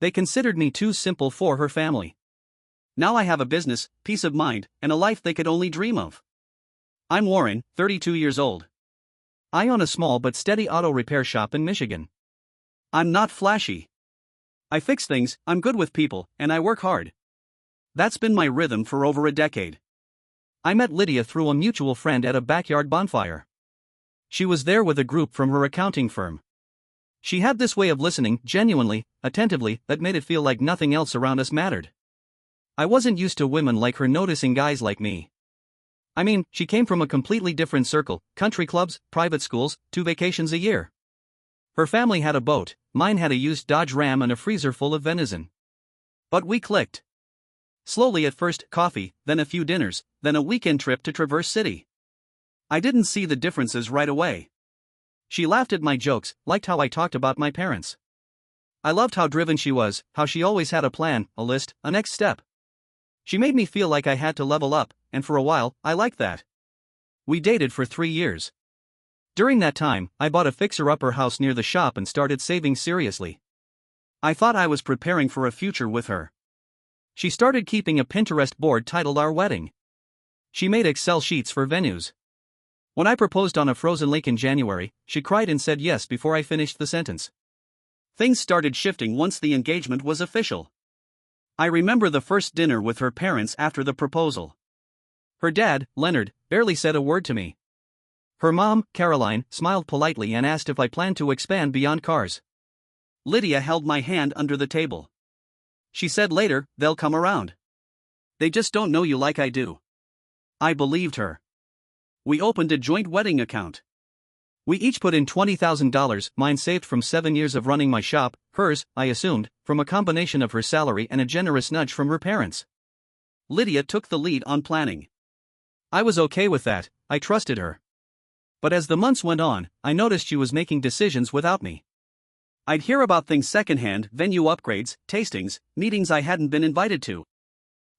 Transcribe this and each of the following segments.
They considered me too simple for her family. Now I have a business, peace of mind, and a life they could only dream of. I'm Warren, 32 years old. I own a small but steady auto repair shop in Michigan. I'm not flashy. I fix things, I'm good with people, and I work hard. That's been my rhythm for over a decade. I met Lydia through a mutual friend at a backyard bonfire. She was there with a group from her accounting firm. She had this way of listening, genuinely, attentively, that made it feel like nothing else around us mattered. I wasn't used to women like her noticing guys like me. I mean, she came from a completely different circle, country clubs, private schools, 2 vacations a year. Her family had a boat, mine had a used Dodge Ram and a freezer full of venison. But we clicked. Slowly at first, coffee, then a few dinners, then a weekend trip to Traverse City. I didn't see the differences right away. She laughed at my jokes, liked how I talked about my parents. I loved how driven she was, how she always had a plan, a list, a next step. She made me feel like I had to level up, and for a while, I liked that. We dated for 3 years. During that time, I bought a fixer-upper house near the shop and started saving seriously. I thought I was preparing for a future with her. She started keeping a Pinterest board titled Our Wedding. She made Excel sheets for venues. When I proposed on a frozen lake in January, she cried and said yes before I finished the sentence. Things started shifting once the engagement was official. I remember the first dinner with her parents after the proposal. Her dad, Leonard, barely said a word to me. Her mom, Caroline, smiled politely and asked if I planned to expand beyond cars. Lydia held my hand under the table. She said later, they'll come around. They just don't know you like I do. I believed her. We opened a joint wedding account. We each put in $20,000, mine saved from 7 years of running my shop, hers, I assumed, from a combination of her salary and a generous nudge from her parents. Lydia took the lead on planning. I was okay with that, I trusted her. But as the months went on, I noticed she was making decisions without me. I'd hear about things secondhand, venue upgrades, tastings, meetings I hadn't been invited to.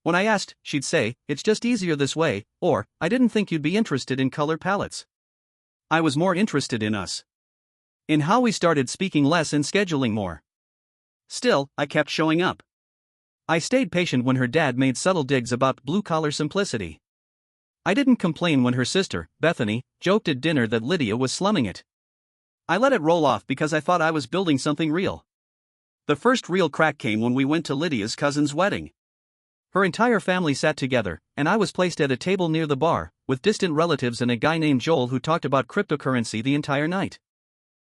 When I asked, she'd say, it's just easier this way, or, I didn't think you'd be interested in color palettes. I was more interested in us. In how we started speaking less and scheduling more. Still, I kept showing up. I stayed patient when her dad made subtle digs about blue-collar simplicity. I didn't complain when her sister, Bethany, joked at dinner that Lydia was slumming it. I let it roll off because I thought I was building something real. The first real crack came when we went to Lydia's cousin's wedding. Her entire family sat together, and I was placed at a table near the bar, with distant relatives and a guy named Joel who talked about cryptocurrency the entire night.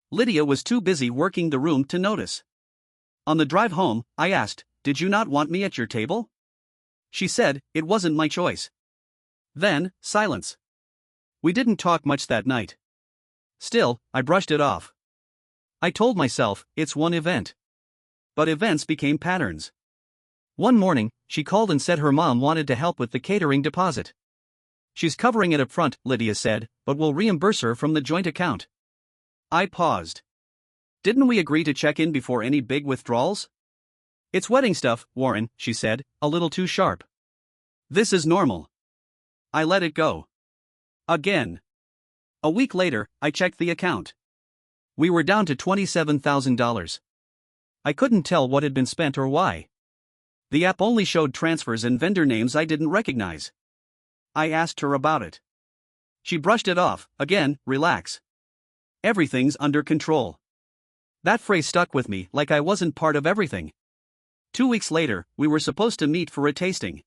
Lydia was too busy working the room to notice. On the drive home, I asked, "Did you not want me at your table?" She said, "It wasn't my choice." Then, silence. We didn't talk much that night. Still, I brushed it off. I told myself, it's one event. But events became patterns. One morning, she called and said her mom wanted to help with the catering deposit. She's covering it up front, Lydia said, but we'll reimburse her from the joint account. I paused. Didn't we agree to check in before any big withdrawals? It's wedding stuff, Warren, she said, a little too sharp. This is normal. I let it go. Again. A week later, I checked the account. We were down to $27,000. I couldn't tell what had been spent or why. The app only showed transfers and vendor names I didn't recognize. I asked her about it. She brushed it off, again, relax. Everything's under control. That phrase stuck with me like I wasn't part of everything. 2 weeks later, we were supposed to meet for a tasting.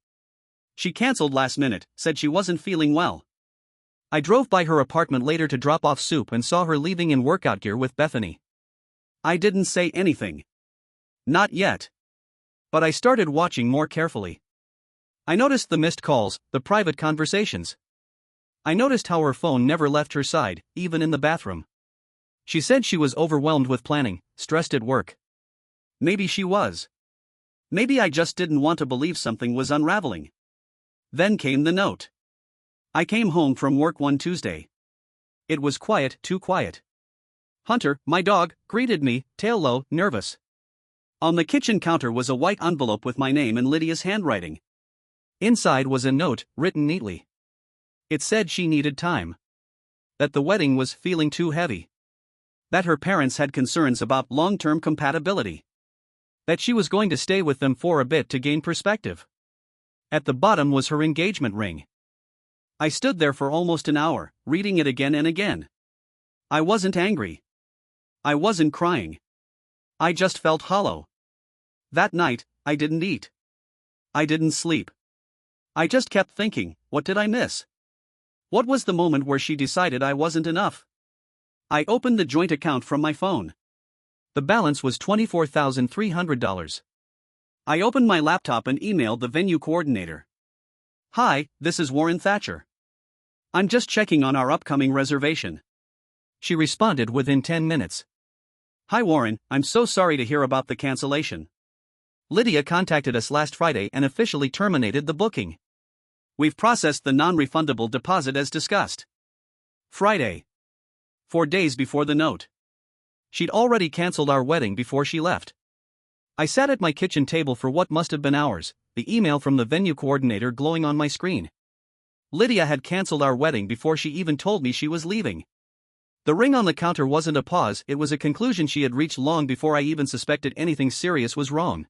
She canceled last minute, said she wasn't feeling well. I drove by her apartment later to drop off soup and saw her leaving in workout gear with Bethany. I didn't say anything. Not yet. But I started watching more carefully. I noticed the missed calls, the private conversations. I noticed how her phone never left her side, even in the bathroom. She said she was overwhelmed with planning, stressed at work. Maybe she was. Maybe I just didn't want to believe something was unraveling. Then came the note. I came home from work one Tuesday. It was quiet, too quiet. Hunter, my dog, greeted me, tail low, nervous. On the kitchen counter was a white envelope with my name in Lydia's handwriting. Inside was a note, written neatly. It said she needed time. That the wedding was feeling too heavy. That her parents had concerns about long-term compatibility. that she was going to stay with them for a bit to gain perspective. At the bottom was her engagement ring. I stood there for almost an hour, reading it again and again. I wasn't angry. I wasn't crying. I just felt hollow. That night, I didn't eat. I didn't sleep. I just kept thinking, what did I miss? What was the moment where she decided I wasn't enough? I opened the joint account from my phone. The balance was $24,300. I opened my laptop and emailed the venue coordinator. "Hi, this is Warren Thatcher. I'm just checking on our upcoming reservation." She responded within 10 minutes. "Hi Warren, I'm so sorry to hear about the cancellation. Lydia contacted us last Friday and officially terminated the booking. We've processed the non-refundable deposit as discussed." Friday. 4 days before the note. She'd already cancelled our wedding before she left. I sat at my kitchen table for what must have been hours, the email from the venue coordinator glowing on my screen. Lydia had cancelled our wedding before she even told me she was leaving. The ring on the counter wasn't a pause, it was a conclusion she had reached long before I even suspected anything serious was wrong.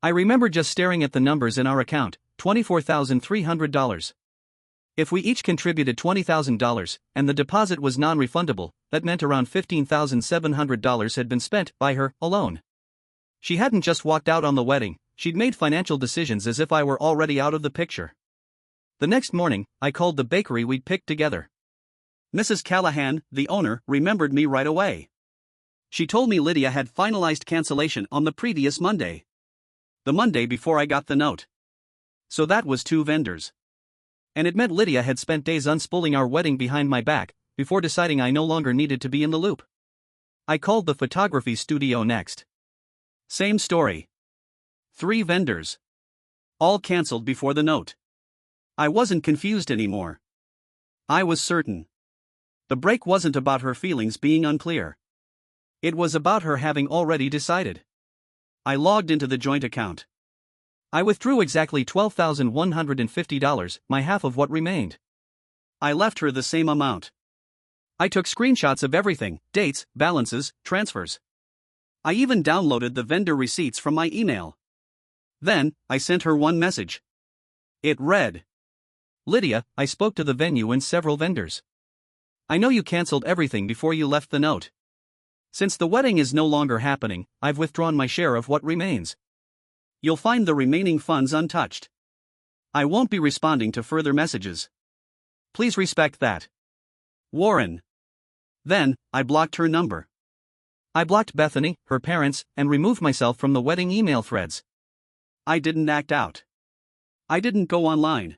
I remember just staring at the numbers in our account, $24,300. If we each contributed $20,000, and the deposit was non-refundable, that meant around $15,700 had been spent by her alone. She hadn't just walked out on the wedding, she'd made financial decisions as if I were already out of the picture. The next morning, I called the bakery we'd picked together. Mrs. Callahan, the owner, remembered me right away. She told me Lydia had finalized cancellation on the previous Monday. The Monday before I got the note. So that was 2 vendors. And it meant Lydia had spent days unspooling our wedding behind my back, before deciding I no longer needed to be in the loop. I called the photography studio next. Same story. 3 vendors. All cancelled before the note. I wasn't confused anymore. I was certain. The break wasn't about her feelings being unclear. It was about her having already decided. I logged into the joint account. I withdrew exactly $12,150, my half of what remained. I left her the same amount. I took screenshots of everything, dates, balances, transfers. I even downloaded the vendor receipts from my email. Then, I sent her one message. It read, "Lydia, I spoke to the venue and several vendors. I know you cancelled everything before you left the note. Since the wedding is no longer happening, I've withdrawn my share of what remains. You'll find the remaining funds untouched. I won't be responding to further messages. Please respect that. Warren." Then, I blocked her number. I blocked Bethany, her parents, and removed myself from the wedding email threads. I didn't act out. I didn't go online.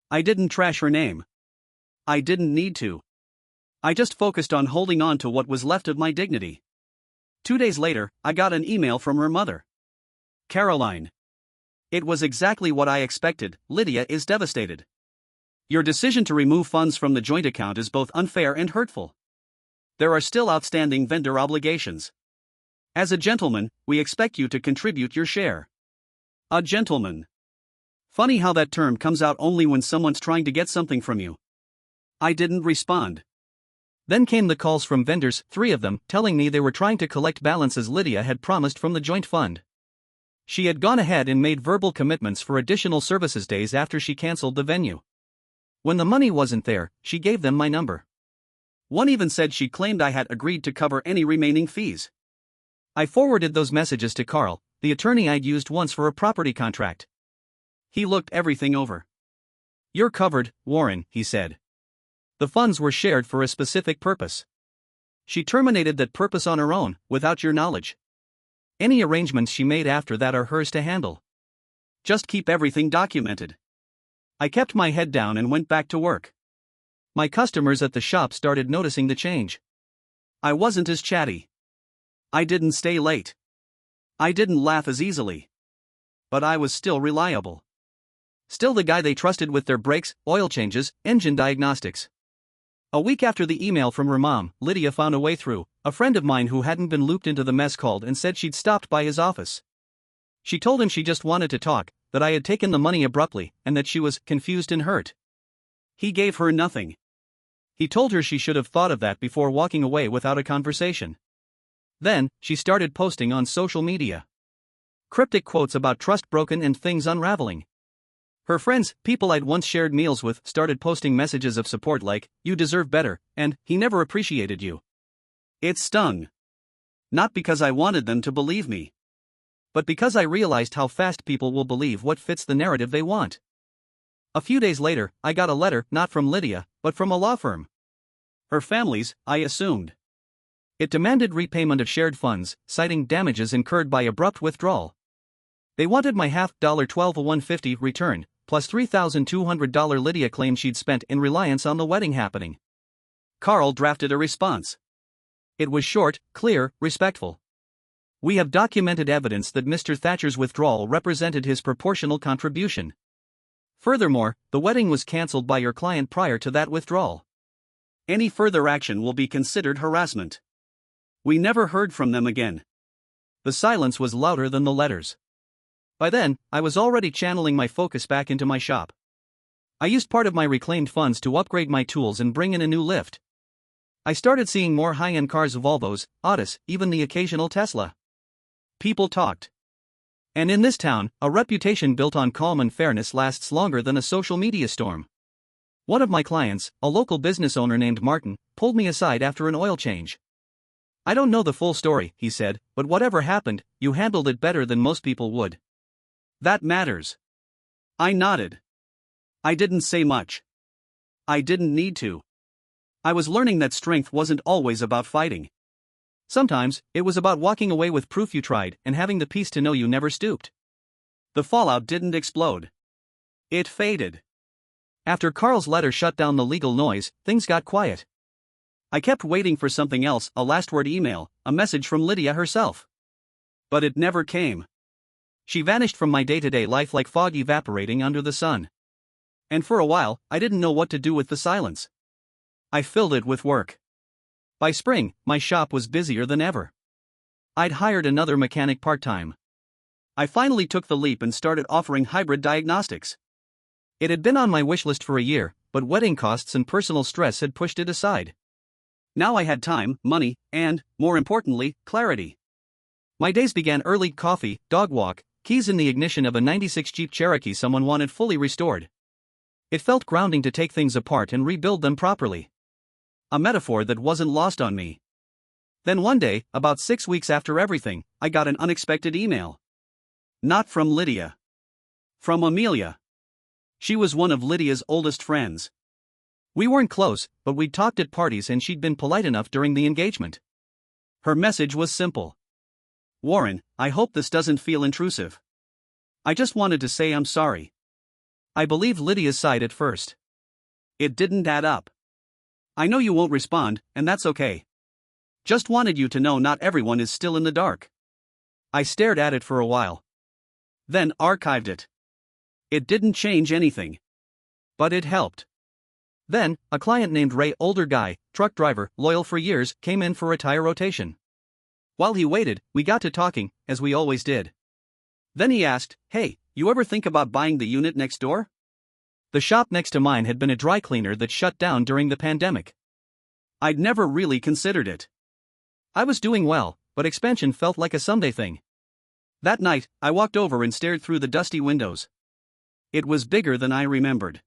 I didn't trash her name. I didn't need to. I just focused on holding on to what was left of my dignity. 2 days later, I got an email from her mother. "Caroline. It was exactly what I expected, Lydia is devastated. Your decision to remove funds from the joint account is both unfair and hurtful. There are still outstanding vendor obligations. As a gentleman, we expect you to contribute your share." A gentleman. Funny how that term comes out only when someone's trying to get something from you. I didn't respond. Then came the calls from vendors, 3 of them, telling me they were trying to collect balances Lydia had promised from the joint fund. She had gone ahead and made verbal commitments for additional services days after she cancelled the venue. When the money wasn't there, she gave them my number. One even said she claimed I had agreed to cover any remaining fees. I forwarded those messages to Carl, the attorney I'd used once for a property contract. He looked everything over. "You're covered, Warren," he said. "The funds were shared for a specific purpose. She terminated that purpose on her own, without your knowledge. Any arrangements she made after that are hers to handle. Just keep everything documented." I kept my head down and went back to work. My customers at the shop started noticing the change. I wasn't as chatty. I didn't stay late. I didn't laugh as easily. But I was still reliable. Still the guy they trusted with their brakes, oil changes, engine diagnostics. A week after the email from her mom, Lydia found a way through. A friend of mine who hadn't been looped into the mess called and said she'd stopped by his office. She told him she just wanted to talk, that I had taken the money abruptly, and that she was confused and hurt. He gave her nothing. He told her she should have thought of that before walking away without a conversation. Then, she started posting on social media. Cryptic quotes about trust broken and things unraveling. Her friends, people I'd once shared meals with, started posting messages of support like, "You deserve better," and "He never appreciated you." It stung. Not because I wanted them to believe me, but because I realized how fast people will believe what fits the narrative they want. A few days later, I got a letter, not from Lydia, but from a law firm. Her family's, I assumed. It demanded repayment of shared funds, citing damages incurred by abrupt withdrawal. They wanted my half $12,150 returned, plus $3,200 Lydia claimed she'd spent in reliance on the wedding happening. Carl drafted a response. It was short, clear, respectful. "We have documented evidence that Mr. Thatcher's withdrawal represented his proportional contribution. Furthermore, the wedding was cancelled by your client prior to that withdrawal. Any further action will be considered harassment." We never heard from them again. The silence was louder than the letters. By then, I was already channeling my focus back into my shop. I used part of my reclaimed funds to upgrade my tools and bring in a new lift. I started seeing more high-end cars, Volvos, Autos, even the occasional Tesla. People talked. And in this town, a reputation built on calm and fairness lasts longer than a social media storm. One of my clients, a local business owner named Martin, pulled me aside after an oil change. "I don't know the full story," he said, "but whatever happened, you handled it better than most people would. That matters." I nodded. I didn't say much. I didn't need to. I was learning that strength wasn't always about fighting. Sometimes, it was about walking away with proof you tried and having the peace to know you never stooped. The fallout didn't explode. It faded. After Carl's letter shut down the legal noise, things got quiet. I kept waiting for something else, a last word email, a message from Lydia herself. But it never came. She vanished from my day-to-day life like fog evaporating under the sun. And for a while, I didn't know what to do with the silence. I filled it with work. By spring, my shop was busier than ever. I'd hired another mechanic part-time. I finally took the leap and started offering hybrid diagnostics. It had been on my wish list for a year, but wedding costs and personal stress had pushed it aside. Now I had time, money, and, more importantly, clarity. My days began early: coffee, dog walk, keys in the ignition of a '96 Jeep Cherokee someone wanted fully restored. It felt grounding to take things apart and rebuild them properly. A metaphor that wasn't lost on me. Then one day, about 6 weeks after everything, I got an unexpected email. Not from Lydia. From Amelia. She was one of Lydia's oldest friends. We weren't close, but we'd talked at parties and she'd been polite enough during the engagement. Her message was simple. "Warren, I hope this doesn't feel intrusive. I just wanted to say I'm sorry." I believed Lydia's side at first. It didn't add up. "I know you won't respond, and that's okay. Just wanted you to know not everyone is still in the dark." I stared at it for a while. Then archived it. It didn't change anything. But it helped. Then, a client named Ray, older guy, truck driver, loyal for years, came in for a tire rotation. While he waited, we got to talking, as we always did. Then he asked, "Hey, you ever think about buying the unit next door?" The shop next to mine had been a dry cleaner that shut down during the pandemic. I'd never really considered it. I was doing well, but expansion felt like a someday thing. That night, I walked over and stared through the dusty windows. It was bigger than I remembered.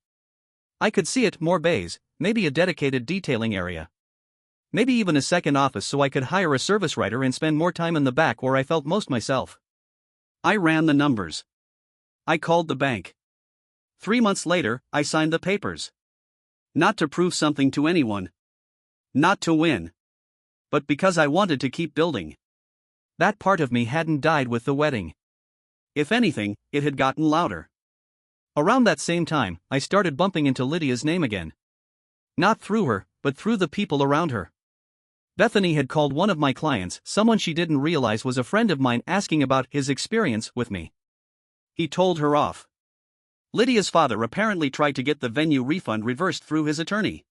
I could see it: more bays, maybe a dedicated detailing area. Maybe even a second office so I could hire a service writer and spend more time in the back where I felt most myself. I ran the numbers. I called the bank. 3 months later, I signed the papers. Not to prove something to anyone. Not to win. But because I wanted to keep building. That part of me hadn't died with the wedding. If anything, it had gotten louder. Around that same time, I started bumping into Lydia's name again. Not through her, but through the people around her. Bethany had called one of my clients, someone she didn't realize was a friend of mine, asking about his experience with me. He told her off. Lydia's father apparently tried to get the venue refund reversed through his attorney.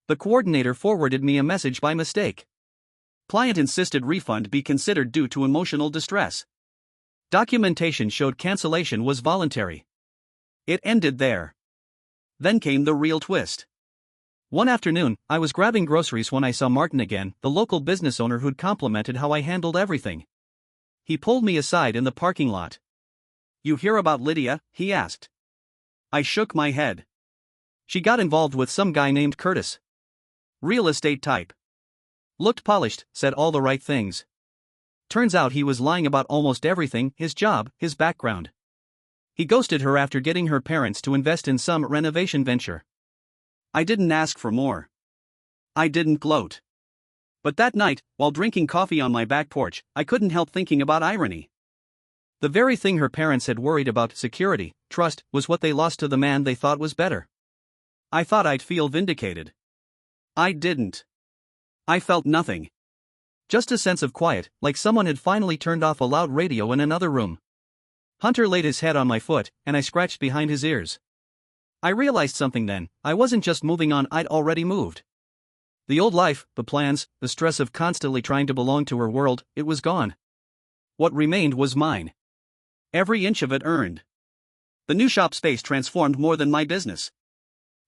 The coordinator forwarded me a message by mistake. Client insisted refund be considered due to emotional distress. Documentation showed cancellation was voluntary. It ended there. Then came the real twist. One afternoon, I was grabbing groceries when I saw Martin again, the local business owner who'd complimented how I handled everything. He pulled me aside in the parking lot. "You hear about Lydia?" he asked. I shook my head. "She got involved with some guy named Curtis. Real estate type. Looked polished, said all the right things. Turns out he was lying about almost everything: his job, his background. He ghosted her after getting her parents to invest in some renovation venture." I didn't ask for more. I didn't gloat. But that night, while drinking coffee on my back porch, I couldn't help thinking about irony. The very thing her parents had worried about, security, trust, was what they lost to the man they thought was better. I thought I'd feel vindicated. I didn't. I felt nothing. Just a sense of quiet, like someone had finally turned off a loud radio in another room. Hunter laid his head on my foot, and I scratched behind his ears. I realized something then: I wasn't just moving on, I'd already moved. The old life, the plans, the stress of constantly trying to belong to her world, it was gone. What remained was mine. Every inch of it earned. The new shop space transformed more than my business.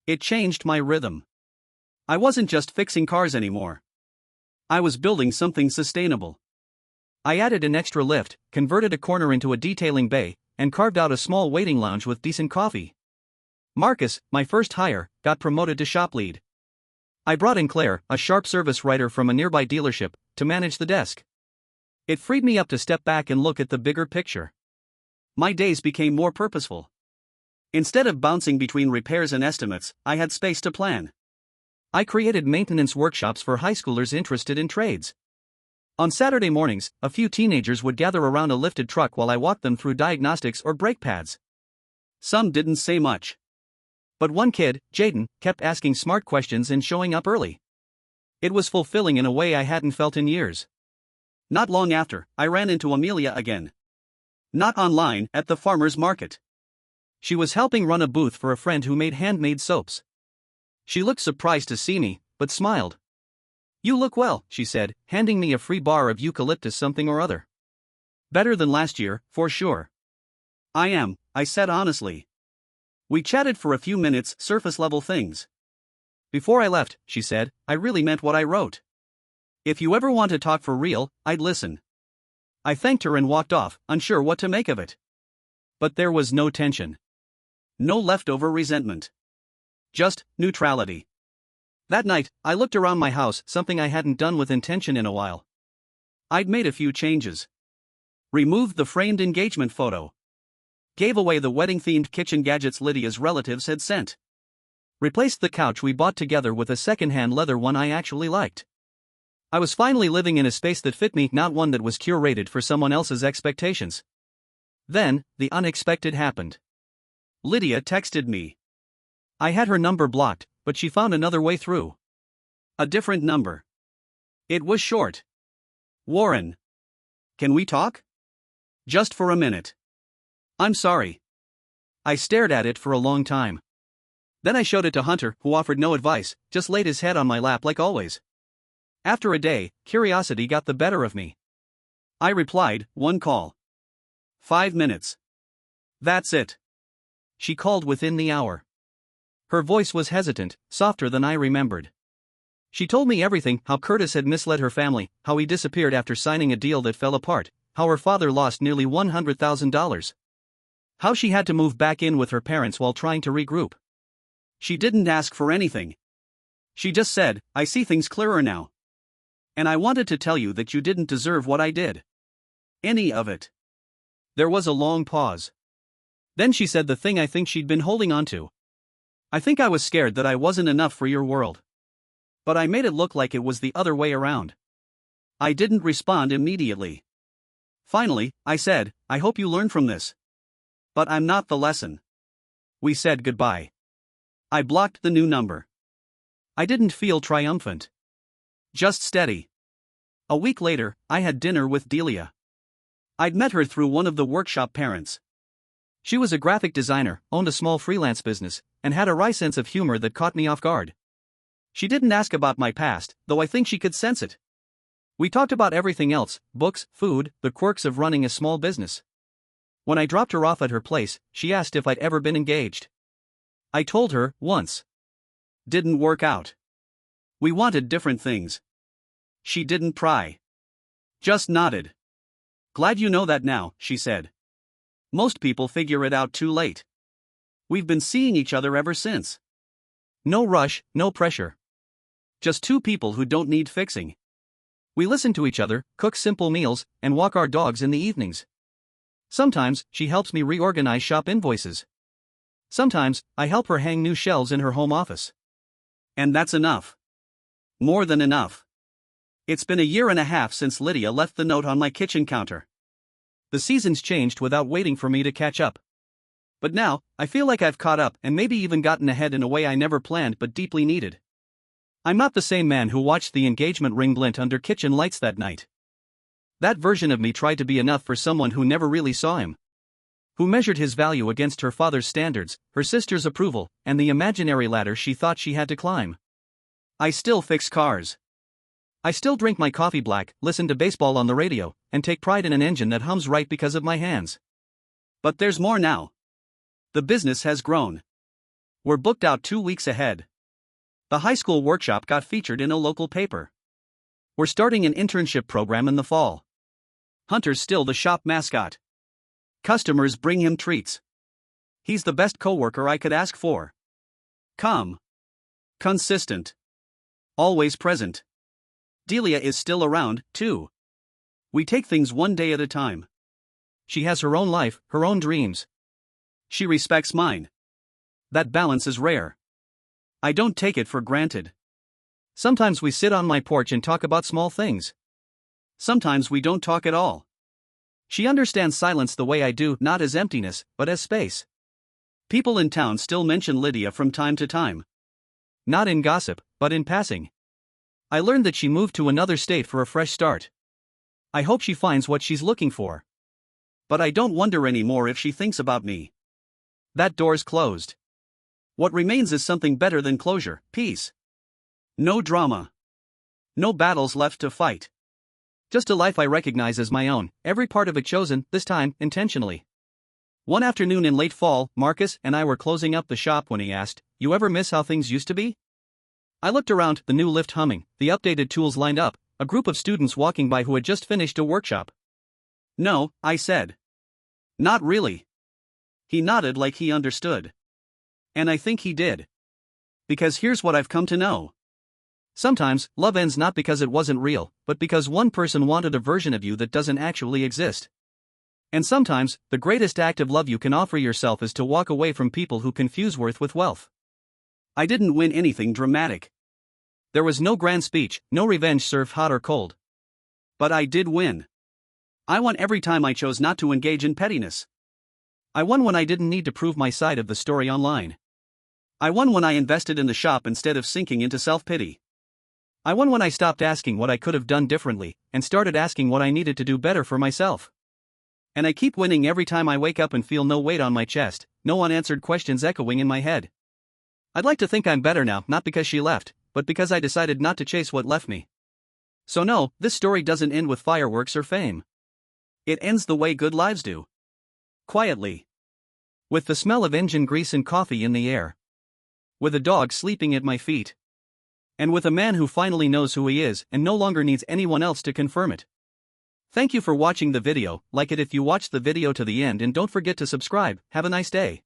It changed my rhythm. I wasn't just fixing cars anymore. I was building something sustainable. I added an extra lift, converted a corner into a detailing bay, and carved out a small waiting lounge with decent coffee. Marcus, my first hire, got promoted to shop lead. I brought in Claire, a sharp service writer from a nearby dealership, to manage the desk. It freed me up to step back and look at the bigger picture. My days became more purposeful. Instead of bouncing between repairs and estimates, I had space to plan. I created maintenance workshops for high schoolers interested in trades. On Saturday mornings, a few teenagers would gather around a lifted truck while I walked them through diagnostics or brake pads. Some didn't say much. But one kid, Jaden, kept asking smart questions and showing up early. It was fulfilling in a way I hadn't felt in years. Not long after, I ran into Amelia again. Not online, at the farmer's market. She was helping run a booth for a friend who made handmade soaps. She looked surprised to see me, but smiled. "You look well," she said, handing me a free bar of eucalyptus something or other. "Better than last year, for sure." "I am," I said honestly. We chatted for a few minutes, surface-level things. "Before I left," she said, "I really meant what I wrote. If you ever want to talk for real, I'd listen." I thanked her and walked off, unsure what to make of it. But there was no tension. No leftover resentment. Just neutrality. That night, I looked around my house, something I hadn't done with intention in a while. I'd made a few changes. Removed the framed engagement photo. Gave away the wedding-themed kitchen gadgets Lydia's relatives had sent. Replaced the couch we bought together with a second-hand leather one I actually liked. I was finally living in a space that fit me, not one that was curated for someone else's expectations. Then, the unexpected happened. Lydia texted me. I had her number blocked, but she found another way through. A different number. It was short. "Warren. Can we talk? Just for a minute." "I'm sorry." I stared at it for a long time. Then I showed it to Hunter, who offered no advice, just laid his head on my lap like always. After a day, curiosity got the better of me. I replied, "One call. 5 minutes. That's it." She called within the hour. Her voice was hesitant, softer than I remembered. She told me everything: how Curtis had misled her family, how he disappeared after signing a deal that fell apart, how her father lost nearly $100,000. How she had to move back in with her parents while trying to regroup. She didn't ask for anything. She just said, "I see things clearer now. And I wanted to tell you that you didn't deserve what I did. Any of it." There was a long pause. Then she said the thing I think she'd been holding on to. "I think I was scared that I wasn't enough for your world. But I made it look like it was the other way around." I didn't respond immediately. Finally, I said, "I hope you learn from this. But I'm not the lesson." We said goodbye. I blocked the new number. I didn't feel triumphant. Just steady. A week later, I had dinner with Delia. I'd met her through one of the workshop parents. She was a graphic designer, owned a small freelance business, and had a wry sense of humor that caught me off guard. She didn't ask about my past, though I think she could sense it. We talked about everything else: books, food, the quirks of running a small business. When I dropped her off at her place, she asked if I'd ever been engaged. I told her, once. Didn't work out. We wanted different things. She didn't pry. Just nodded. Glad you know that now, she said. Most people figure it out too late. We've been seeing each other ever since. No rush, no pressure. Just two people who don't need fixing. We listen to each other, cook simple meals, and walk our dogs in the evenings. Sometimes, she helps me reorganize shop invoices. Sometimes, I help her hang new shelves in her home office. And that's enough. More than enough. It's been a year and a half since Lydia left the note on my kitchen counter. The seasons changed without waiting for me to catch up. But now, I feel like I've caught up and maybe even gotten ahead in a way I never planned but deeply needed. I'm not the same man who watched the engagement ring glint under kitchen lights that night. That version of me tried to be enough for someone who never really saw him. Who measured his value against her father's standards, her sister's approval, and the imaginary ladder she thought she had to climb. I still fix cars. I still drink my coffee black, listen to baseball on the radio, and take pride in an engine that hums right because of my hands. But there's more now. The business has grown. We're booked out 2 weeks ahead. The high school workshop got featured in a local paper. We're starting an internship program in the fall. Hunter's still the shop mascot. Customers bring him treats. He's the best coworker I could ask for. Calm. Consistent. Always present. Delia is still around, too. We take things one day at a time. She has her own life, her own dreams. She respects mine. That balance is rare. I don't take it for granted. Sometimes we sit on my porch and talk about small things. Sometimes we don't talk at all. She understands silence the way I do, not as emptiness, but as space. People in town still mention Lydia from time to time. Not in gossip, but in passing. I learned that she moved to another state for a fresh start. I hope she finds what she's looking for. But I don't wonder anymore if she thinks about me. That door's closed. What remains is something better than closure, peace. No drama. No battles left to fight. Just a life I recognize as my own, every part of it chosen, this time, intentionally. One afternoon in late fall, Marcus and I were closing up the shop when he asked, "You ever miss how things used to be?" I looked around, the new lift humming, the updated tools lined up, a group of students walking by who had just finished a workshop. "No," I said. "Not really." He nodded like he understood. And I think he did. Because here's what I've come to know. Sometimes, love ends not because it wasn't real, but because one person wanted a version of you that doesn't actually exist. And sometimes, the greatest act of love you can offer yourself is to walk away from people who confuse worth with wealth. I didn't win anything dramatic. There was no grand speech, no revenge served hot or cold. But I did win. I won every time I chose not to engage in pettiness. I won when I didn't need to prove my side of the story online. I won when I invested in the shop instead of sinking into self-pity. I won when I stopped asking what I could have done differently, and started asking what I needed to do better for myself. And I keep winning every time I wake up and feel no weight on my chest, no unanswered questions echoing in my head. I'd like to think I'm better now, not because she left, but because I decided not to chase what left me. So no, this story doesn't end with fireworks or fame. It ends the way good lives do. Quietly. With the smell of engine grease and coffee in the air. With a dog sleeping at my feet. And with a man who finally knows who he is and no longer needs anyone else to confirm it. Thank you for watching the video, like it if you watched the video to the end and don't forget to subscribe. Have a nice day.